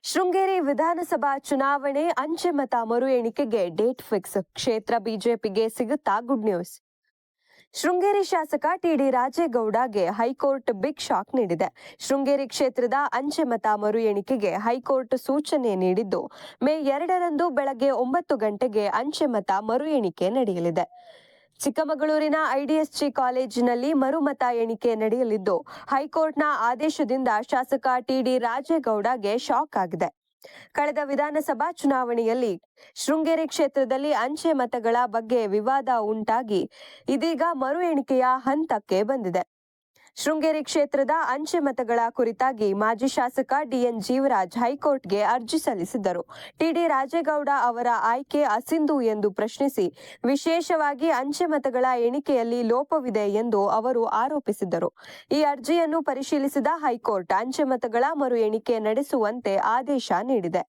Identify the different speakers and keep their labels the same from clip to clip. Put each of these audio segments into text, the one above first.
Speaker 1: ಶೃಂಗೇರಿ ವಿಧಾನಸಭಾ ಚುನಾವಣೆ ಅಂಚೆ ಮತ ಮರು ಎಣಿಕೆಗೆ ಡೇಟ್ ಫಿಕ್ಸ್. ಕ್ಷೇತ್ರ ಬಿಜೆಪಿಗೆ ಸಿಗುತ್ತಾ ಗುಡ್ ನ್ಯೂಸ್. ಶೃಂಗೇರಿ ಶಾಸಕ ಟಿಡಿ ರಾಜೇಗೌಡಗೆ ಹೈಕೋರ್ಟ್ ಬಿಗ್ ಶಾಕ್ ನೀಡಿದೆ. ಶೃಂಗೇರಿ ಕ್ಷೇತ್ರದ ಅಂಚೆ ಮತ ಮರು ಎಣಿಕೆಗೆ ಹೈಕೋರ್ಟ್ ಸೂಚನೆ ನೀಡಿದ್ದು, ಮೇ 2ರಂದು ಬೆಳಗ್ಗೆ 9 ಗಂಟೆಗೆ ಅಂಚೆ ಮತ ಮರು ಎಣಿಕೆ ನಡೆಯಲಿದೆ. ಚಿಕ್ಕಮಗಳೂರಿನ ಐಡಿಎಸ್ಜಿ ಕಾಲೇಜಿನಲ್ಲಿ ಮರುಮತ ಎಣಿಕೆ ನಡೆಯಲಿದ್ದು, ಹೈಕೋರ್ಟ್ನ ಆದೇಶದಿಂದ ಶಾಸಕ ಟಿಡಿ ರಾಜೇಗೌಡಗೆ ಶಾಕ್ ಆಗಿದೆ. ಕಳೆದ ವಿಧಾನಸಭಾ ಚುನಾವಣೆಯಲ್ಲಿ ಶೃಂಗೇರಿ ಕ್ಷೇತ್ರದಲ್ಲಿ ಅಂಚೆ ಮತಗಳ ಬಗ್ಗೆ ವಿವಾದ ಉಂಟಾಗಿ ಇದೀಗ ಮರು ಎಣಿಕೆಯ ಹಂತಕ್ಕೆ ಬಂದಿದೆ. ಶೃಂಗೇರಿ ಕ್ಷೇತ್ರದ ಅಂಚೆ ಮತಗಳ ಕುರಿತಾಗಿ ಮಾಜಿ ಶಾಸಕ ಡಿಎನ್ ಜೀವರಾಜ್ ಹೈಕೋರ್ಟ್ಗೆ ಅರ್ಜಿ ಸಲ್ಲಿಸಿದ್ದರು. ಟಿಡಿ ರಾಜೇಗೌಡ ಅವರ ಆಯ್ಕೆ ಅಸಿಂಧು ಎಂದು ಪ್ರಶ್ನಿಸಿ ವಿಶೇಷವಾಗಿ ಅಂಚೆ ಮತಗಳ ಎಣಿಕೆಯಲ್ಲಿ ಲೋಪವಿದೆ ಎಂದು ಅವರು ಆರೋಪಿಸಿದ್ದರು. ಈ ಅರ್ಜಿಯನ್ನು ಪರಿಶೀಲಿಸಿದ ಹೈಕೋರ್ಟ್ ಅಂಚೆ ಮತಗಳ ಮರು ಎಣಿಕೆ ನಡೆಸುವಂತೆ ಆದೇಶ ನೀಡಿದೆ.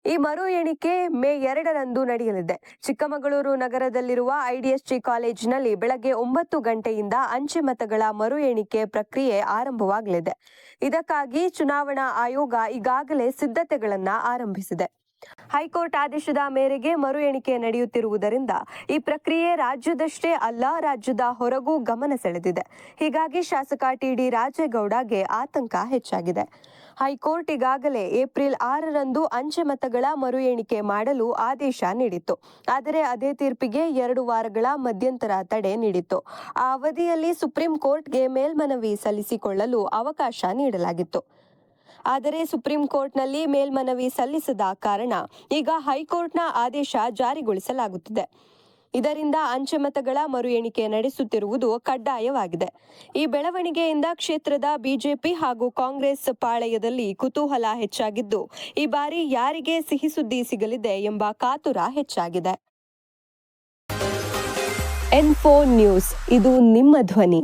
Speaker 1: ಈ ಮರು ಎಣಿಕೆ ಮೇ 2ರಂದು ನಡೆಯಲಿದೆ. ಚಿಕ್ಕಮಗಳೂರು ನಗರದಲ್ಲಿರುವ ಐಡಿಎಸ್ಜಿ ಕಾಲೇಜಿನಲ್ಲಿ ಬೆಳಗ್ಗೆ 9 ಗಂಟೆಯಿಂದ ಅಂಚೆ ಮತಗಳ ಮರು ಎಣಿಕೆ ಪ್ರಕ್ರಿಯೆ ಆರಂಭವಾಗಲಿದೆ. ಇದಕ್ಕಾಗಿ ಚುನಾವಣಾ ಆಯೋಗ ಈಗಾಗಲೇ ಸಿದ್ಧತೆಗಳನ್ನು ಆರಂಭಿಸಿದೆ. ಹೈಕೋರ್ಟ್ ಆದೇಶದ ಮೇರೆಗೆ ಮರು ಎಣಿಕೆ ನಡೆಯುತ್ತಿರುವುದರಿಂದ ಈ ಪ್ರಕ್ರಿಯೆ ರಾಜ್ಯದಷ್ಟೇ ಅಲ್ಲ, ರಾಜ್ಯದ ಹೊರಗೂ ಗಮನ ಸೆಳೆದಿದೆ. ಹೀಗಾಗಿ ಶಾಸಕ ಟಿಡಿ ರಾಜೇಗೌಡಗೆ ಆತಂಕ ಹೆಚ್ಚಾಗಿದೆ. ಹೈಕೋರ್ಟ್ ಈಗಾಗಲೇ ಏಪ್ರಿಲ್ 6ರಂದು ಅಂಚೆ ಮತಗಳ ಮರು ಎಣಿಕೆ ಮಾಡಲು ಆದೇಶ ನೀಡಿತ್ತು. ಆದರೆ ಅದೇ ತೀರ್ಪಿಗೆ 2 ವಾರಗಳ ಮಧ್ಯಂತರ ತಡೆ ನೀಡಿತ್ತು. ಆ ಅವಧಿಯಲ್ಲಿ ಸುಪ್ರೀಂ ಕೋರ್ಟ್ಗೆ ಮೇಲ್ಮನವಿ ಸಲ್ಲಿಸಿಕೊಳ್ಳಲು ಅವಕಾಶ ನೀಡಲಾಗಿತ್ತು. ಆದರೆ ಸುಪ್ರೀಂ ಕೋರ್ಟ್ನಲ್ಲಿ ಮೇಲ್ಮನವಿ ಸಲ್ಲಿಸದ ಕಾರಣ ಈಗ ಹೈಕೋರ್ಟ್ನ ಆದೇಶ ಜಾರಿಗೊಳಿಸಲಾಗುತ್ತಿದೆ. ಇದರಿಂದ ಅಂಚೆ ಮತಗಳ ಮರು ಎಣಿಕೆ ನಡೆಸುತ್ತಿರುವುದು ಕಡ್ಡಾಯವಾಗಿದೆ. ಈ ಬೆಳವಣಿಗೆಯಿಂದ ಕ್ಷೇತ್ರದ ಬಿಜೆಪಿ ಹಾಗೂ ಕಾಂಗ್ರೆಸ್ ಪಾಳೆಯದಲ್ಲಿ ಕುತೂಹಲ ಹೆಚ್ಚಾಗಿದ್ದು, ಈ ಬಾರಿ ಯಾರಿಗೆ ಸಿಹಿ ಸುದ್ದಿ ಸಿಗಲಿದೆ ಎಂಬ ಕಾತುರ ಹೆಚ್ಚಾಗಿದೆ. N4 ನ್ಯೂಸ್, ಇದು ನಿಮ್ಮ ಧ್ವನಿ.